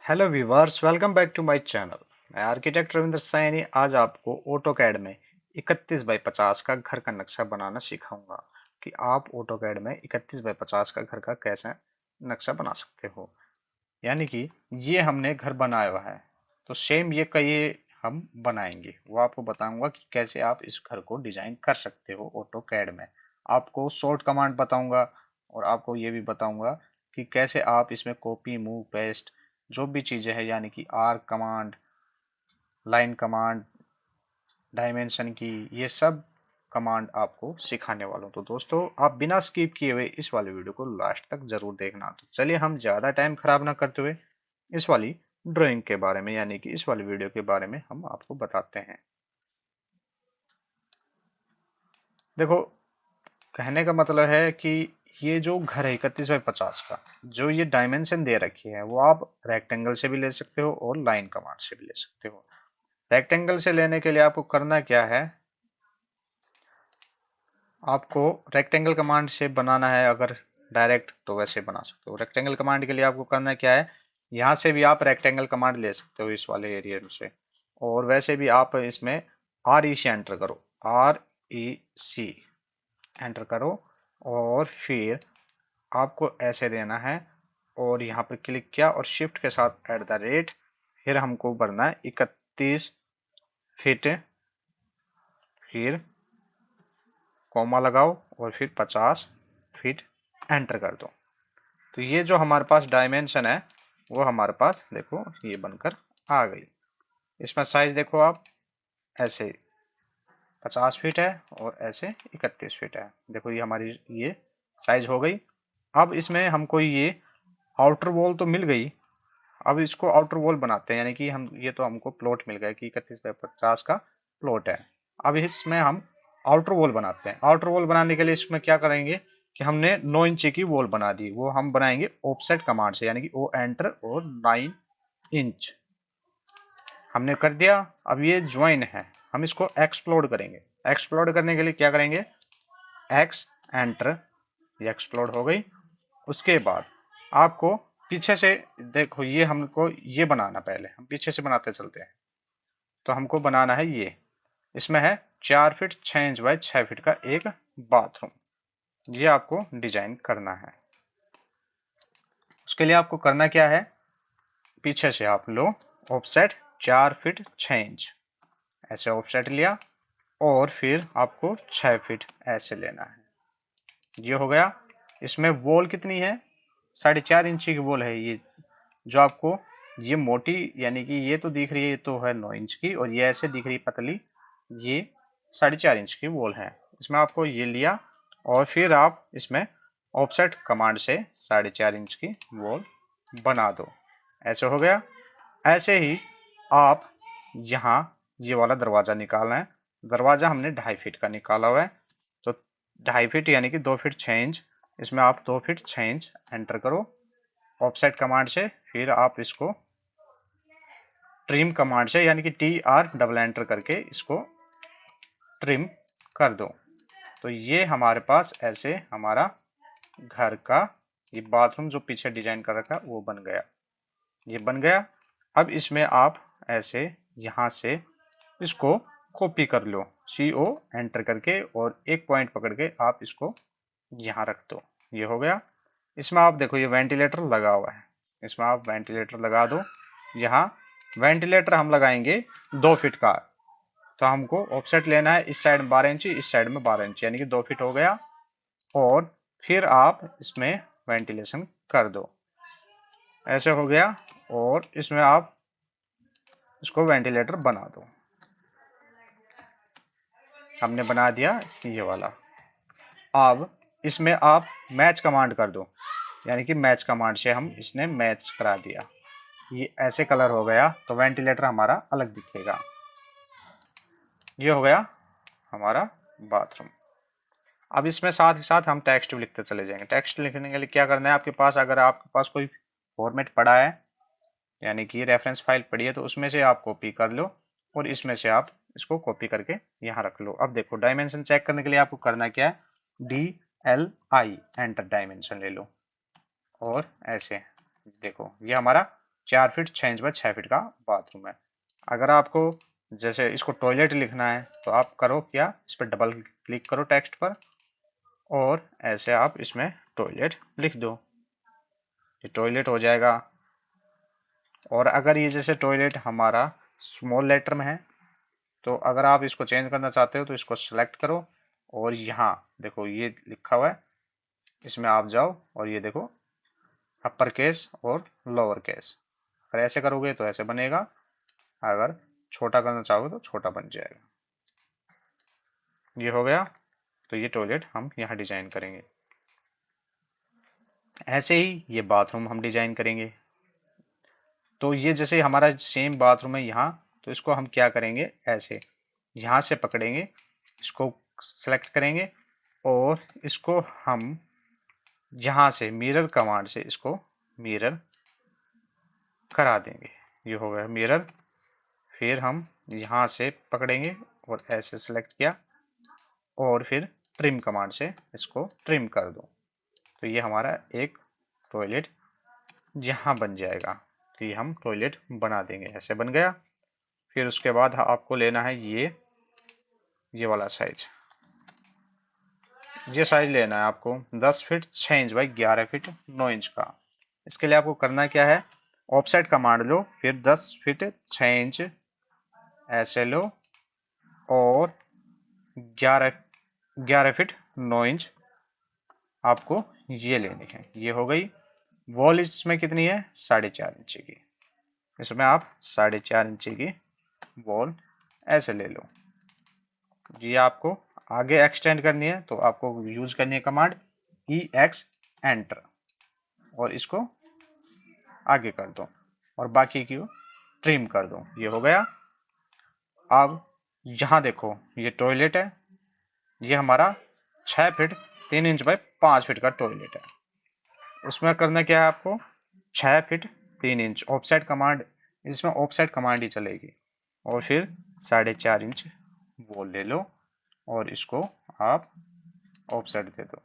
Hello viewers, welcome back to my channel. मैं architect Ravindra Saini आज आपको ऑटोकैड में 31 बाई 50 का घर का नक्शा बनाना सिखाऊंगा कि आप ऑटोकैड में 31 बाई 50 का घर का कैसे नक्शा बना सकते हो। यानी कि ये हमने घर बनाया हुआ है, तो सेम ये का ये हम बनाएंगे, वो आपको बताऊंगा कि कैसे आप इस घर को डिजाइन कर सकते हो ऑटोकैड में। आपको शॉर्ट कमांड बताऊंगा और आपको ये भी बताऊंगा कि कैसे आप इसमें कॉपी मूव पेस्ट जो भी चीजें हैं, यानी कि R command, line command, dimension की, ये सब कमांड आपको सिखाने वाला हूँ। तो दोस्तों, आप बिना स्किप किए हुए इस वाले वीडियो को लास्ट तक जरूर देखना। तो चलिए हम ज़्यादा टाइम खराब ना करते हुए इस वाली ड्राइंग के बारे में, यानी कि इस वाली वीडियो के बारे में हम आपको बताते हैं। देखो, कहने का मतलब है कि ये जो घर है 31 बाई 50 का, जो ये डायमेंशन दे रखी है, वो आप रेक्टेंगल से भी ले सकते हो और लाइन कमांड से भी ले सकते हो। रेक्टेंगल से लेने के लिए आपको करना क्या है, आपको रेक्टेंगल कमांड से बनाना है। अगर डायरेक्ट तो वैसे बना सकते हो। रेक्टेंगल कमांड के लिए आपको करना क्या है, यहाँ से भी आप रेक्टेंगल कमांड ले सकते हो इस वाले एरिया से, और वैसे भी आप इसमें आर ई सी एंटर करो, आर ई सी एंटर करो, और फिर आपको ऐसे देना है, और यहाँ पर क्लिक किया और शिफ्ट के साथ @ फिर हमको भरना है 31 फीट, फिर कॉमा लगाओ और फिर 50 फीट एंटर कर दो। तो ये जो हमारे पास डायमेंशन है, वो हमारे पास देखो ये बनकर आ गई। इसमें साइज देखो आप, ऐसे 50 फीट है और ऐसे 31 फीट है। देखो ये हमारी ये साइज हो गई। अब इसमें हमको ये आउटर वॉल तो मिल गई, अब इसको आउटर वॉल बनाते हैं। यानी कि हम ये तो हमको प्लॉट मिल गया कि 31 बाई 50 का प्लॉट है। अब इसमें हम आउटर वॉल बनाते हैं। आउटर वॉल बनाने के लिए इसमें क्या करेंगे कि हमने 9 इंची की वॉल बना दी, वो हम बनाएंगे ऑफसेट कमांड से, यानी कि ओ एंटर और 9 इंच हमने कर दिया। अब ये ज्वाइन है, हम इसको एक्सप्लोड करेंगे। एक्सप्लोड करने के लिए क्या करेंगे, एक्स एंटर, ये एक्सप्लोड हो गई। उसके बाद आपको पीछे से देखो, ये हमको ये बनाना, पहले हम पीछे से बनाते चलते हैं। तो हमको बनाना है ये, इसमें है 4 फीट 6 इंच बाय 6 फीट का एक बाथरूम। ये आपको डिजाइन करना है। उसके लिए आपको करना क्या है, पीछे से आप लो ऑफसेट 4 फीट 6 इंच, ऐसे ऑफसेट लिया, और फिर आपको 6 फीट ऐसे लेना है। ये हो गया। इसमें वॉल कितनी है, 4.5 इंची की वॉल है ये, जो आपको ये मोटी, यानी कि ये तो दिख रही है, ये तो है 9 इंच की, और ये ऐसे दिख रही है पतली, ये 4.5 इंच की वॉल है। इसमें आपको ये लिया, और फिर आप इसमें ऑफसेट कमांड से 4.5 इंच की वॉल बना दो। ऐसे हो गया। ऐसे ही आप यहाँ ये वाला दरवाजा निकालना है। दरवाजा हमने 2.5 फीट का निकाला हुआ है, तो 2.5 फीट यानी कि 2 फीट 6 इंच, इसमें आप 2 फीट 6 इंच एंटर करो ऑफसेट कमांड से। फिर आप इसको ट्रिम कमांड से, यानी कि TR डबल एंटर करके इसको ट्रिम कर दो। तो ये हमारे पास ऐसे हमारा घर का ये बाथरूम जो पीछे डिजाइन कर रखा है वो बन गया। ये बन गया। अब इसमें आप ऐसे यहाँ से इसको कॉपी कर लो, CO एंटर करके, और एक पॉइंट पकड़ के आप इसको यहाँ रख दो। ये हो गया। इसमें आप देखो ये वेंटिलेटर लगा हुआ है, इसमें आप वेंटिलेटर लगा दो। यहाँ वेंटिलेटर हम लगाएंगे 2 फीट का, तो हमको ऑफसेट लेना है, इस साइड में 12 इंची, इस साइड में 12 इंची, यानी कि 2 फीट हो गया। और फिर आप इसमें वेंटिलेशन कर दो, ऐसे हो गया। और इसमें आप इसको वेंटिलेटर बना दो। हमने बना दिया ये वाला। अब इसमें आप मैच कमांड कर दो, यानी कि मैच कमांड से हम इसने मैच करा दिया, ये ऐसे कलर हो गया, तो वेंटिलेटर हमारा अलग दिखेगा। ये हो गया हमारा बाथरूम। अब इसमें साथ ही साथ हम टेक्स्ट भी लिखते चले जाएंगे। टेक्स्ट लिखने के लिए क्या करना है, आपके पास अगर आपके पास कोई फॉर्मेट पड़ा है, यानी कि रेफरेंस फाइल पड़ी है, तो उसमें से आप कॉपी कर लो, और इसमें से आप इसको कॉपी करके यहाँ रख लो। अब देखो डायमेंशन चेक करने के लिए आपको करना क्या है, DLI एंटर डायमेंशन ले लो, और ऐसे देखो ये हमारा 4 फीट 6 इंच बाय 6 फीट का बाथरूम है। अगर आपको जैसे इसको टॉयलेट लिखना है तो आप करो क्या, इस पर डबल क्लिक करो टेक्स्ट पर और ऐसे आप इसमें टॉयलेट लिख दो, ये टॉयलेट हो जाएगा। और अगर ये जैसे टॉयलेट हमारा स्मॉल लेटर में है तो अगर आप इसको चेंज करना चाहते हो तो इसको सेलेक्ट करो और यहाँ देखो ये लिखा हुआ है, इसमें आप जाओ और ये देखो अपर केस और लोअर केस। अगर ऐसे करोगे तो ऐसे बनेगा, अगर छोटा करना चाहोगे तो छोटा बन जाएगा। ये हो गया। तो ये टॉयलेट हम यहाँ डिजाइन करेंगे। ऐसे ही ये बाथरूम हम डिजाइन करेंगे। तो ये जैसे हमारा सेम बाथरूम है यहाँ, तो इसको हम क्या करेंगे, ऐसे यहाँ से पकड़ेंगे, इसको सेलेक्ट करेंगे और इसको हम यहाँ से मिरर कमांड से इसको मिरर करा देंगे। ये हो गया मिरर। फिर हम यहाँ से पकड़ेंगे और ऐसे सेलेक्ट किया और फिर ट्रिम कमांड से इसको ट्रिम कर दो। तो ये हमारा एक टॉयलेट यहाँ बन जाएगा। तो ये हम टॉयलेट बना देंगे, ऐसे बन गया। फिर उसके बाद आपको लेना है ये वाला साइज, ये साइज लेना है आपको 10 feet 6 inch by 11 feet 9 inch का। इसके लिए आपको करना क्या है, ऑफसेट कमांड लो, फिर 10 फीट 6 इंच ऐसे लो और 11 फीट 9 इंच आपको ये लेनी है। ये हो गई। वॉल इसमें कितनी है, 4.5 इंच की। इसमें आप 4.5 इंच की वॉल ऐसे ले लो। ये आपको आगे एक्सटेंड करनी है तो आपको यूज करनी है कमांड EX एंटर और इसको आगे कर दो और बाकी की ट्रिम कर दो। ये हो गया। अब यहाँ देखो ये टॉयलेट है, ये हमारा 6 फीट 3 इंच बाय 5 फीट का टॉयलेट है। उसमें करना क्या है आपको, 6 फीट 3 इंच ऑफसेट कमांड, इसमें ऑफसेट कमांड ही चलेगी और फिर 4.5 इंच वो ले लो और इसको आप ऑफसेट दे दो।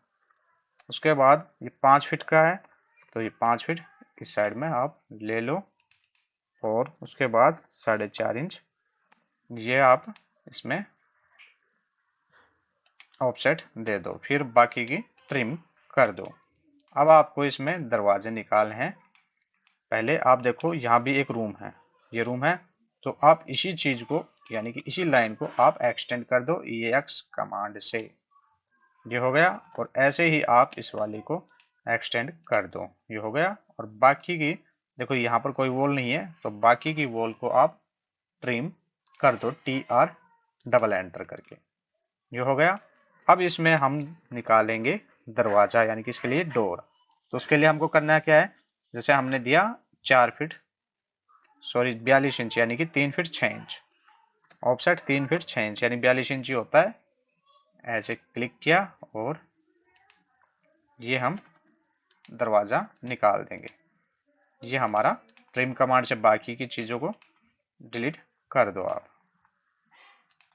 उसके बाद ये 5 फीट का है तो ये 5 फीट इस साइड में आप ले लो और उसके बाद 4.5 इंच ये आप इसमें ऑफसेट दे दो, फिर बाकी की ट्रिम कर दो। अब आपको इसमें दरवाजे निकालने हैं। पहले आप देखो यहाँ भी एक रूम है, ये रूम है, तो आप इसी चीज को यानी कि इसी लाइन को आप एक्सटेंड कर दो EX कमांड से। ये हो गया। और ऐसे ही आप इस वाले को एक्सटेंड कर दो। ये हो गया। और बाकी की देखो यहाँ पर कोई वॉल नहीं है तो बाकी की वॉल को आप ट्रिम कर दो TR डबल एंटर करके। ये हो गया। अब इसमें हम निकालेंगे दरवाजा यानी कि इसके लिए डोर। तो उसके लिए हमको करना है क्या है, जैसे हमने दिया 4 फीट 42 इंच यानी कि 3 feet 6 inch, offset 3 feet 6 inch यानी 42 इंच ही होता है। ऐसे क्लिक किया और ये हम दरवाज़ा निकाल देंगे। ये हमारा ट्रिम कमांड से बाकी की चीज़ों को डिलीट कर दो आप।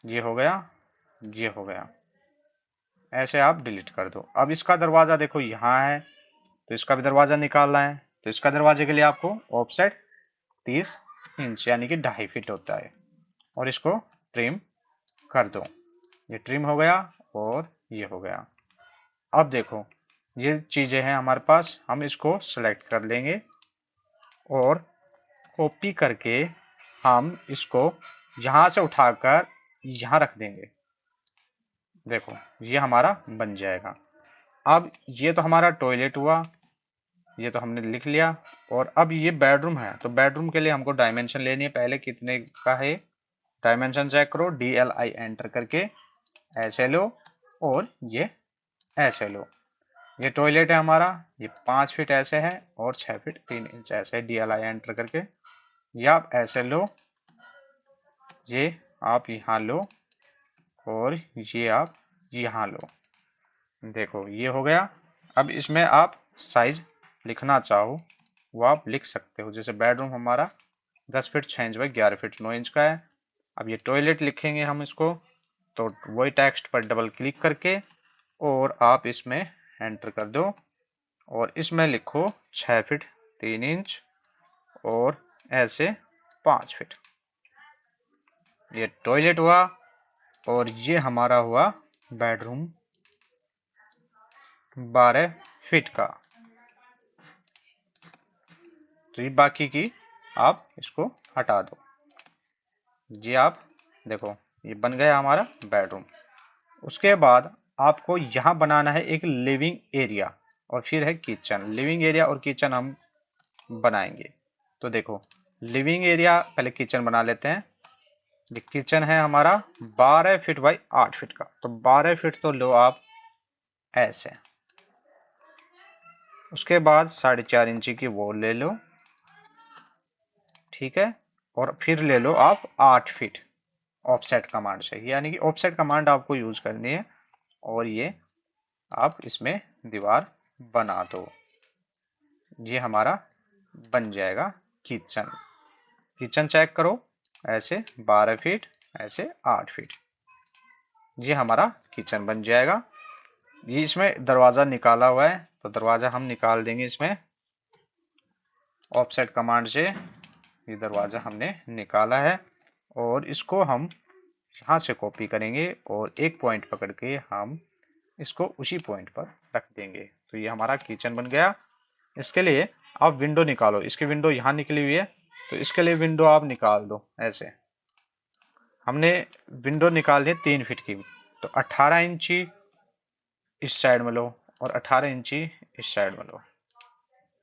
ये हो गया, ये हो गया। ऐसे आप डिलीट कर दो। अब इसका दरवाज़ा देखो यहाँ है तो इसका भी दरवाज़ा निकालना है। तो इसका दरवाजे के लिए आपको ऑफसेट 30 इंच यानी कि 2.5 फीट होता है और इसको ट्रिम कर दो। ये ट्रिम हो गया और ये हो गया। अब देखो ये चीज़ें हैं हमारे पास, हम इसको सेलेक्ट कर लेंगे और कॉपी करके हम इसको यहाँ से उठाकर यहाँ रख देंगे। देखो ये हमारा बन जाएगा। अब ये तो हमारा टॉयलेट हुआ, ये तो हमने लिख लिया। और अब ये बेडरूम है तो बेडरूम के लिए हमको डायमेंशन लेनी है। पहले कितने का है डायमेंशन चेक करो, DLI एंटर करके ऐसे लो और ये ऐसे लो। ये टॉयलेट है हमारा, ये 5 फीट ऐसे है और 6 फीट 3 इंच ऐसे। DLI एंटर करके ये आप ऐसे लो, ये आप यहाँ लो और ये आप यहाँ लो। देखो ये हो गया। अब इसमें आप साइज लिखना चाहो वो आप लिख सकते हो। जैसे बेडरूम हमारा 10 feet 6 inch by 11 feet 9 inch का है। अब ये टॉयलेट लिखेंगे हम इसको, तो वही टेक्स्ट पर डबल क्लिक करके और आप इसमें एंटर कर दो और इसमें लिखो 6 फीट 3 इंच और ऐसे 5 फीट। ये टॉयलेट हुआ और ये हमारा हुआ बेडरूम 12 फीट का। तो ये बाकी की आप इसको हटा दो। ये आप देखो ये बन गया हमारा बेडरूम। उसके बाद आपको यहाँ बनाना है एक लिविंग एरिया और फिर है किचन। लिविंग एरिया और किचन हम बनाएंगे। तो देखो लिविंग एरिया पहले किचन बना लेते हैं। ये किचन है हमारा 12 फीट बाई 8 फीट का। तो 12 फीट तो लो आप ऐसे। उसके बाद 4.5 इंची की वॉल ले लो, ठीक है। और फिर ले लो आप 8 फीट ऑफसेट कमांड से, यानी कि ऑफसेट कमांड आपको यूज करनी है। और ये आप इसमें दीवार बना दो। ये हमारा बन जाएगा किचन। किचन चेक करो, ऐसे 12 फीट, ऐसे 8 फीट। ये हमारा किचन बन जाएगा। ये इसमें दरवाज़ा निकाला हुआ है तो दरवाज़ा हम निकाल देंगे इसमें ऑफसेट कमांड से। ये दरवाज़ा हमने निकाला है और इसको हम यहाँ से कॉपी करेंगे और एक पॉइंट पकड़ के हम इसको उसी पॉइंट पर रख देंगे। तो ये हमारा किचन बन गया। इसके लिए आप विंडो निकालो। इसकी विंडो यहाँ निकली हुई है तो इसके लिए विंडो आप निकाल दो ऐसे। हमने विंडो निकाली है 3 फीट की। तो 18 इंची इस साइड में लो और 18 इंची इस साइड में लो।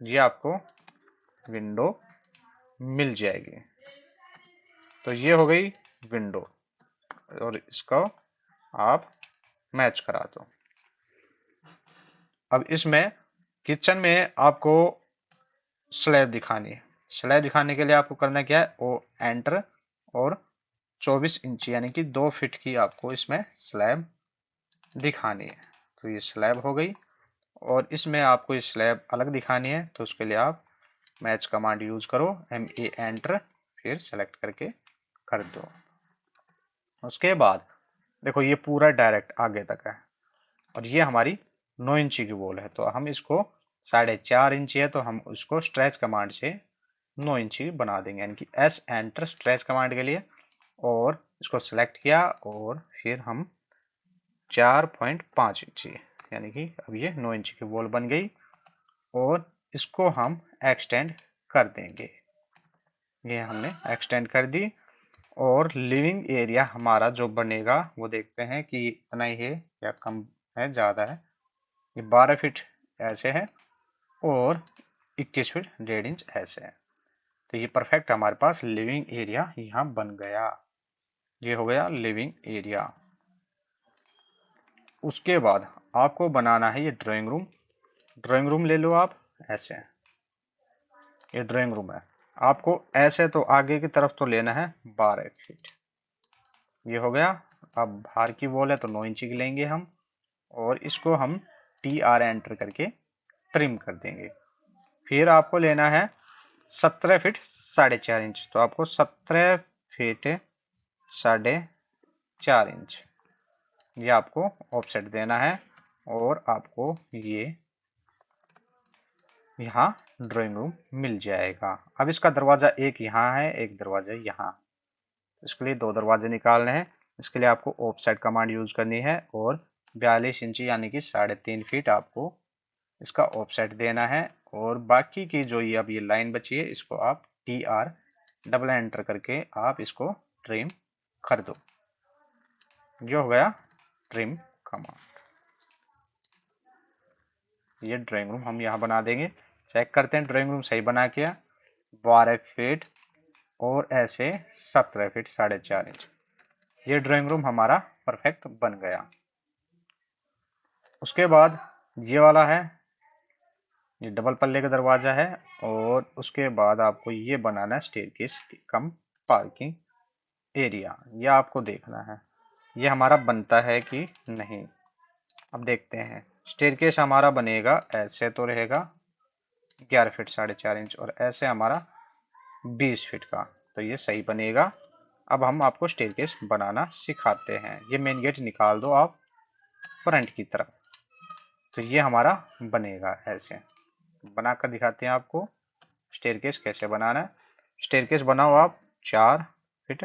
ये आपको विंडो मिल जाएगी। तो ये हो गई विंडो और इसको आप मैच करा दो। अब इसमें किचन में आपको स्लैब दिखानी है। स्लैब दिखाने के लिए आपको करना क्या है, वो एंटर और 24 इंची यानी कि 2 फीट की आपको इसमें स्लैब दिखानी है। तो ये स्लैब हो गई और इसमें आपको ये स्लैब अलग दिखानी है। तो उसके लिए आप मैच कमांड यूज करो, MA एंटर, फिर सेलेक्ट करके कर दो। उसके बाद देखो ये पूरा डायरेक्ट आगे तक है और ये हमारी 9 इंची की वॉल है। तो हम इसको 4.5 इंची है तो हम उसको स्ट्रेच कमांड से 9 इंची बना देंगे, यानी कि S एंटर स्ट्रेच कमांड के लिए। और इसको सेलेक्ट किया और फिर हम 4.5 इंची यानी कि अब ये 9 इंची की वॉल बन गई और इसको हम एक्सटेंड कर देंगे। ये हमने एक्सटेंड कर दी और लिविंग एरिया हमारा जो बनेगा वो देखते हैं कि इतना ही है या कम है, ज़्यादा है। ये 12 फीट ऐसे है और 21 फीट 1.5 इंच ऐसे है। तो ये परफेक्ट हमारे पास लिविंग एरिया यहाँ बन गया। ये हो गया लिविंग एरिया। उसके बाद आपको बनाना है ये ड्राइंग रूम। ड्राइंग रूम ले लो आप ऐसे। ये ड्राइंग रूम है। आपको ऐसे तो आगे की तरफ तो लेना है 12 फीट। ये हो गया। अब बाहर की वॉल है तो 9 इंची की लेंगे हम और इसको हम TR एंटर करके ट्रिम कर देंगे। फिर आपको लेना है 17 फीट 4.5 इंच। तो आपको 17 फीट 4.5 इंच ये आपको ऑफसेट देना है और आपको ये यहाँ ड्राइंग रूम मिल जाएगा। अब इसका दरवाज़ा एक यहाँ है, एक दरवाज़ा यहाँ। इसके लिए 2 दरवाजे निकालने हैं। इसके लिए आपको ऑफसेट कमांड यूज करनी है और 42 इंची यानी कि 3.5 फीट आपको इसका ऑफसेट देना है। और बाकी की जो ये अब ये लाइन बची है इसको आप TR डबल एंटर करके आप इसको ट्रिम कर दो। जो हो गया ट्रिम कमांड। ये ड्राइंग रूम हम यहाँ बना देंगे। चेक करते हैं ड्राइंग रूम सही बना क्या। 12 फीट और ऐसे 17 फीट 4.5 इंच। ये ड्राइंग रूम हमारा परफेक्ट बन गया। उसके बाद ये वाला है, ये डबल पल्ले का दरवाजा है और उसके बाद आपको ये बनाना है स्टेयरकेस कम पार्किंग एरिया। ये आपको देखना है ये हमारा बनता है कि नहीं। अब देखते हैं। स्टेयरकेस हमारा बनेगा ऐसे तो रहेगा 11 फीट 4.5 इंच और ऐसे हमारा 20 फीट का। तो ये सही बनेगा। अब हम आपको स्टेयरकेस बनाना सिखाते हैं। ये मेन गेट निकाल दो आप फ्रंट की तरफ। तो ये हमारा बनेगा ऐसे। बनाकर दिखाते हैं आपको स्टेयरकेस कैसे बनाना है। स्टेयरकेस बनाओ आप 4 फीट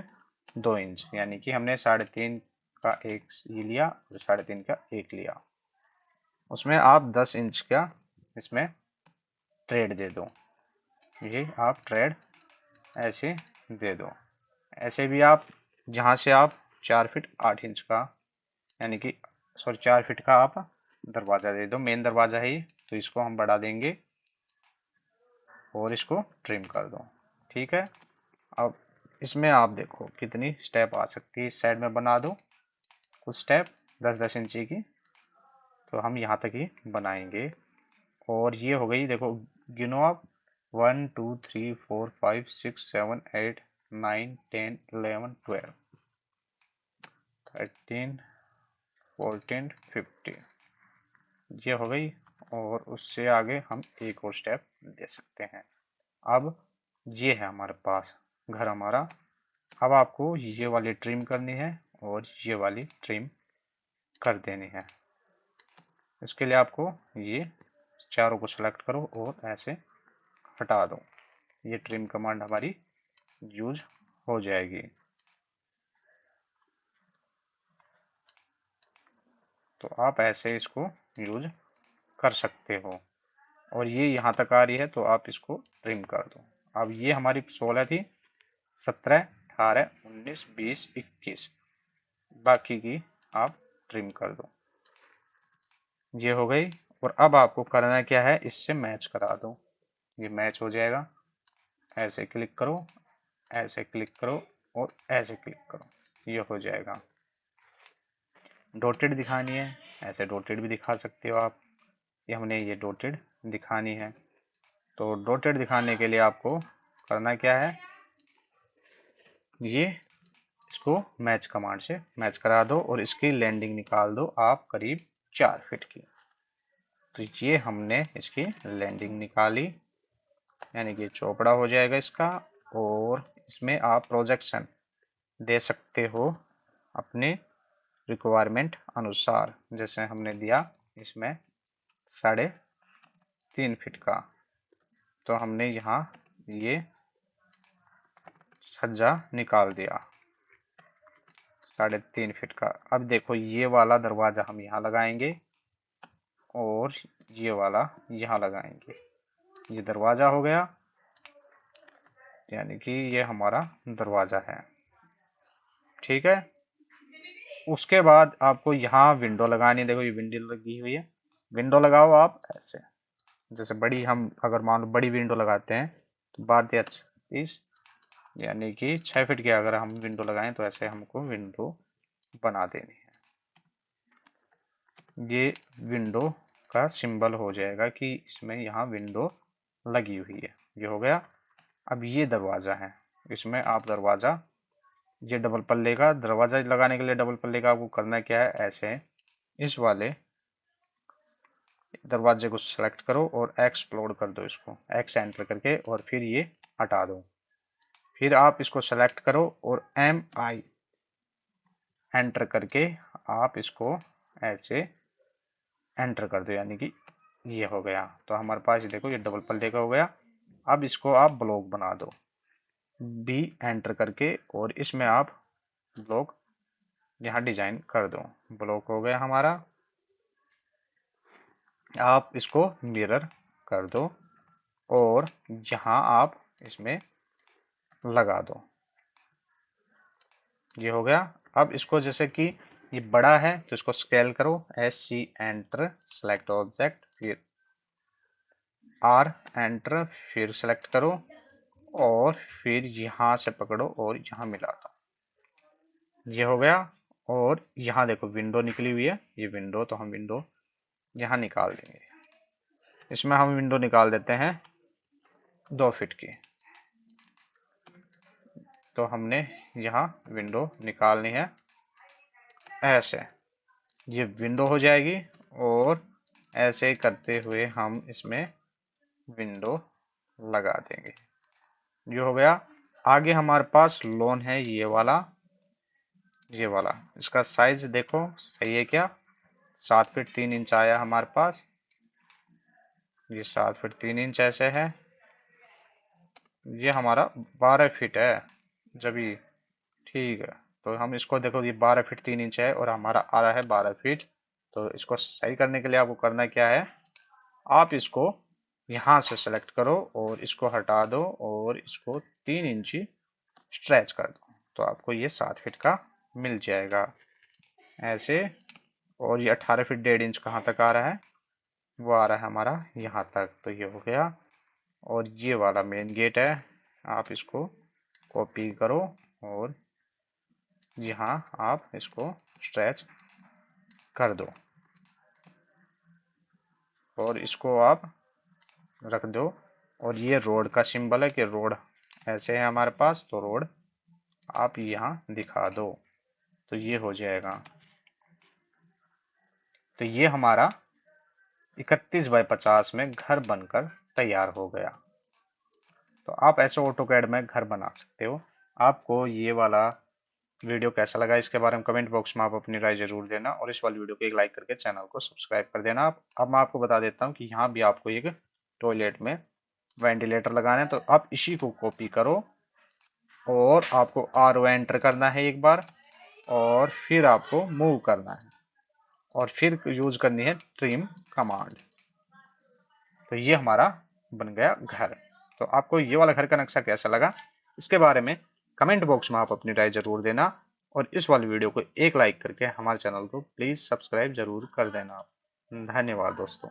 2 इंच, यानी कि हमने 3.5 का एक ये लिया और 3.5 का एक लिया। उसमें आप 10 इंच का इसमें ट्रेड दे दो। ये आप ट्रेड ऐसे दे दो। ऐसे भी आप जहाँ से आप 4 फीट 8 इंच का, यानी कि 4 फीट का आप दरवाज़ा दे दो। मेन दरवाज़ा है ये, तो इसको हम बढ़ा देंगे और इसको ट्रिम कर दो। ठीक है। अब इसमें आप देखो कितनी स्टेप आ सकती है। इस साइड में बना दो कुछ स्टेप 10-10 इंची की, तो हम यहाँ तक ही बनाएंगे। और ये हो गई, देखो गिनो आप 1 2 3 4 5 6 7 8 9 10 11 12 13 14 15, ये हो गई। और उससे आगे हम एक और स्टेप दे सकते हैं। अब ये है हमारे पास घर हमारा। अब आपको ये वाली ट्रिम करनी है और ये वाली ट्रिम कर देनी है। इसके लिए आपको ये चारों को सेलेक्ट करो और ऐसे हटा दो। ये ट्रिम कमांड हमारी यूज हो जाएगी। तो आप ऐसे इसको यूज कर सकते हो। और ये यहाँ तक आ रही है तो आप इसको ट्रिम कर दो। अब ये हमारी 16 थी, 17 18 19 20 21, बाकी की आप ट्रिम कर दो। ये हो गई। और अब आपको करना क्या है, इससे मैच करा दो। ये मैच हो जाएगा। ऐसे क्लिक करो, ऐसे क्लिक करो और ऐसे क्लिक करो, ये हो जाएगा। डॉटेड दिखानी है, ऐसे डॉटेड भी दिखा सकते हो आप। ये हमने ये डॉटेड दिखानी है। तो डॉटेड दिखाने के लिए आपको करना क्या है, ये इसको मैच कमांड से मैच करा दो और इसकी लैंडिंग निकाल दो आप करीब 4 फीट की। तो ये हमने इसकी लैंडिंग निकाली, यानी कि चौपड़ा हो जाएगा इसका। और इसमें आप प्रोजेक्शन दे सकते हो अपने रिक्वायरमेंट अनुसार। जैसे हमने दिया इसमें 3.5 फीट का, तो हमने यहाँ ये छज्जा निकाल दिया 3.5 फीट का। अब देखो ये वाला दरवाज़ा हम यहाँ लगाएंगे और ये वाला यहाँ लगाएंगे। ये दरवाज़ा हो गया, यानी कि ये हमारा दरवाज़ा है। ठीक है। उसके बाद आपको यहाँ विंडो लगानी है। देखो ये विंडो लगी हुई है, विंडो लगाओ आप ऐसे। जैसे बड़ी, हम अगर मान लो बड़ी विंडो लगाते हैं तो 12 यानी कि 6 फीट की अगर हम विंडो लगाएं तो ऐसे हमको विंडो बना देनी है। ये विंडो का सिंबल हो जाएगा कि इसमें यहाँ विंडो लगी हुई है। ये हो गया। अब ये दरवाज़ा है, इसमें आप दरवाज़ा, ये डबल पल्ले का दरवाज़ा लगाने के लिए डबल पल्ले का आपको करना क्या है, ऐसे इस वाले दरवाजे को सेलेक्ट करो और एक्सप्लोड कर दो इसको, एक्स एंटर करके, और फिर ये हटा दो। फिर आप इसको सेलेक्ट करो और MI एंटर करके आप इसको ऐसे एंटर कर दो, यानी कि ये हो गया। तो हमारे पास देखो ये डबल पल्ले का हो गया। अब इसको आप ब्लॉक बना दो, B एंटर करके, और इसमें आप ब्लॉक यहाँ डिजाइन कर दो। ब्लॉक हो गया हमारा। आप इसको मिरर कर दो और यहाँ आप इसमें लगा दो। ये हो गया। अब इसको जैसे कि ये बड़ा है तो इसको स्केल करो, SC एंटर, सेलेक्ट ऑब्जेक्ट, फिर R एंटर, फिर सेलेक्ट करो और फिर यहाँ से पकड़ो और यहाँ मिला दो। ये हो गया। और यहाँ देखो विंडो निकली हुई है, ये विंडो, तो हम विंडो यहाँ निकाल देंगे। इसमें हम विंडो निकाल देते हैं 2 फीट की। तो हमने यहाँ विंडो निकालनी है ऐसे, ये विंडो हो जाएगी। और ऐसे करते हुए हम इसमें विंडो लगा देंगे। ये हो गया। आगे हमारे पास लॉन है, ये वाला, ये वाला। इसका साइज देखो सही है क्या, 7 फीट 3 इंच आया हमारे पास। ये 7 फीट 3 इंच ऐसे है। ये हमारा 12 फीट है जब ये, ठीक है। तो हम इसको देखो, ये 12 फीट 3 इंच है और हमारा आ रहा है 12 फीट। तो इसको सही करने के लिए आपको करना क्या है, आप इसको यहाँ से सेलेक्ट करो और इसको हटा दो और इसको 3 इंची स्ट्रेच कर दो, तो आपको ये 7 फीट का मिल जाएगा ऐसे। और ये 18 फीट 1.5 इंच कहाँ तक आ रहा है, वो आ रहा है हमारा यहाँ तक। तो ये हो गया। और ये वाला मेन गेट है, आप इसको कॉपी करो और यहाँ आप इसको स्ट्रेच कर दो और इसको आप रख दो। और ये रोड का सिंबल है कि रोड ऐसे है हमारे पास, तो रोड आप यहाँ दिखा दो, तो ये हो जाएगा। तो ये हमारा 31 बाय 50 में घर बनकर तैयार हो गया। तो आप ऐसे ऑटोकैड में घर बना सकते हो। आपको ये वाला वीडियो कैसा लगा, इसके बारे में कमेंट बॉक्स में आप अपनी राय जरूर देना और इस वाली वीडियो को एक लाइक करके चैनल को सब्सक्राइब कर देना। अब मैं आपको बता देता हूँ कि यहाँ भी आपको एक टॉयलेट में वेंटिलेटर लगाना है, तो आप इसी को कॉपी करो और आपको आर ओ एंटर करना है एक बार और फिर आपको मूव करना है और फिर यूज करनी है ट्रिम कमांड। तो ये हमारा बन गया घर। तो आपको ये वाला घर का नक्शा कैसा लगा, इसके बारे में कमेंट बॉक्स में आप अपनी राय जरूर देना और इस वाली वीडियो को एक लाइक करके हमारे चैनल को प्लीज़ सब्सक्राइब जरूर कर देना। धन्यवाद दोस्तों।